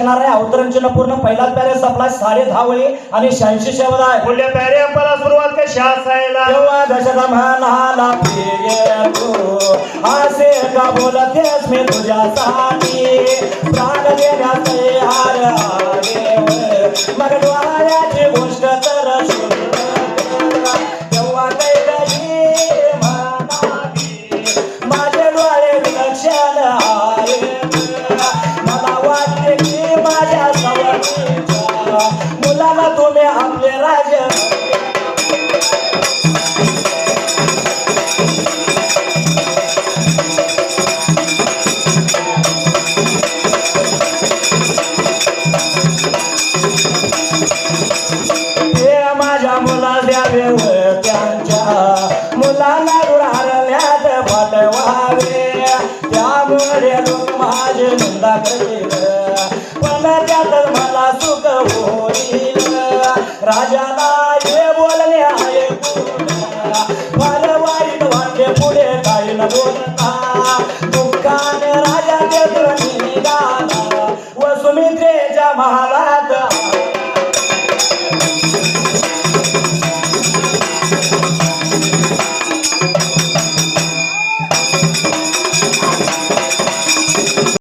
अवतरणची पूर्ण पहिलाच पॅरे संपला 10:30 वेळी आणि 86 शब्द आहे. पुढल्या पॅरे अंपाला सुरुवात कशी असायला तेव्हा दशका म्हणाला प्रिय तू असे का बोलतेस मी तुझ्यासाठी प्राण देण्यास तयार आहे मग डोळ्याची गोष्ट तर तेव्हा काही म्हणाली माझे डोळे विलक्षण आहे मला वाटते की माझ्या सवयीच्या मुलाला तुम्ही आपले राजे माझ्या मुला द्यावे त्यांच्या मुलाला रुळारल्यात पाठवावे त्यामुळे लोक माझे निंदा करील पण त्यात